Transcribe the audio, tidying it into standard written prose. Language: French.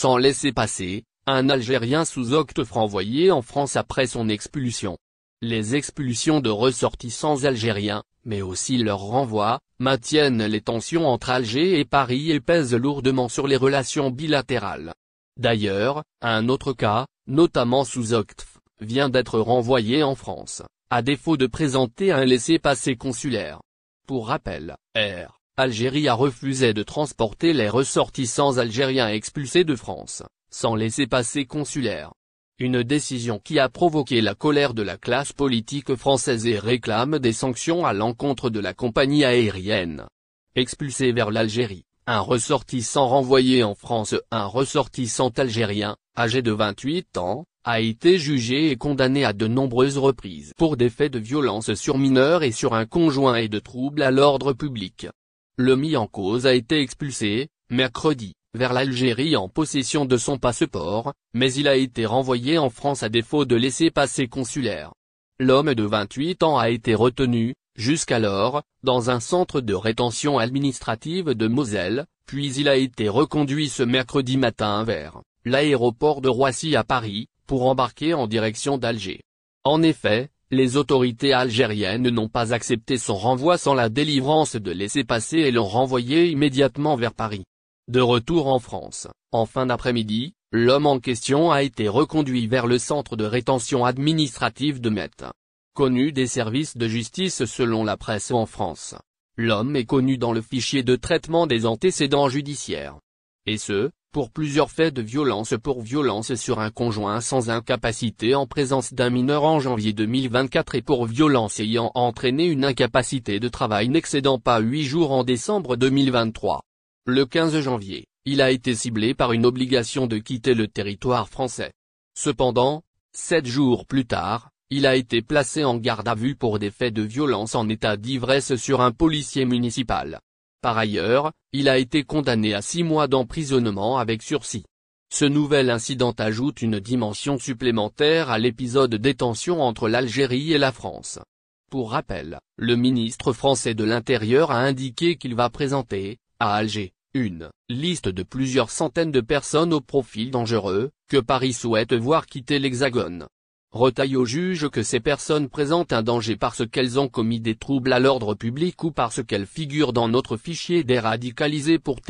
Sans laissez-passer, un Algérien sous OQTF renvoyé en France après son expulsion. Les expulsions de ressortissants algériens, mais aussi leur renvoi, maintiennent les tensions entre Alger et Paris et pèsent lourdement sur les relations bilatérales. D'ailleurs, un autre cas, notamment sous OQTF, vient d'être renvoyé en France, à défaut de présenter un laissez-passer consulaire. Pour rappel, Air Algérie a refusé de transporter les ressortissants algériens expulsés de France, sans laissez-passer consulaire. Une décision qui a provoqué la colère de la classe politique française et réclame des sanctions à l'encontre de la compagnie aérienne. Expulsé vers l'Algérie, un ressortissant renvoyé en France. Un ressortissant algérien, âgé de 28 ans, a été jugé et condamné à de nombreuses reprises pour des faits de violence sur mineurs et sur un conjoint et de troubles à l'ordre public. Le mis en cause a été expulsé, mercredi, vers l'Algérie en possession de son passeport, mais il a été renvoyé en France à défaut de laissez-passer consulaire. L'homme de 28 ans a été retenu, jusqu'alors, dans un centre de rétention administrative de Moselle, puis il a été reconduit ce mercredi matin vers l'aéroport de Roissy à Paris, pour embarquer en direction d'Alger. En effet, les autorités algériennes n'ont pas accepté son renvoi sans la délivrance de laissez-passer et l'ont renvoyé immédiatement vers Paris. De retour en France, en fin d'après-midi, l'homme en question a été reconduit vers le centre de rétention administrative de Metz. Connu des services de justice selon la presse en France, l'homme est connu dans le fichier de traitement des antécédents judiciaires. Et ce, pour plusieurs faits de violence sur un conjoint sans incapacité en présence d'un mineur en janvier 2024 et pour violence ayant entraîné une incapacité de travail n'excédant pas 8 jours en décembre 2023. Le 15 janvier, il a été ciblé par une obligation de quitter le territoire français. Cependant, 7 jours plus tard, il a été placé en garde à vue pour des faits de violence en état d'ivresse sur un policier municipal. Par ailleurs, il a été condamné à 6 mois d'emprisonnement avec sursis. Ce nouvel incident ajoute une dimension supplémentaire à l'épisode des tensions entre l'Algérie et la France. Pour rappel, le ministre français de l'Intérieur a indiqué qu'il va présenter, à Alger, une liste de plusieurs centaines de personnes au profil dangereux, que Paris souhaite voir quitter l'Hexagone. Retailleau juge que ces personnes présentent un danger parce qu'elles ont commis des troubles à l'ordre public ou parce qu'elles figurent dans notre fichier des radicalisés pour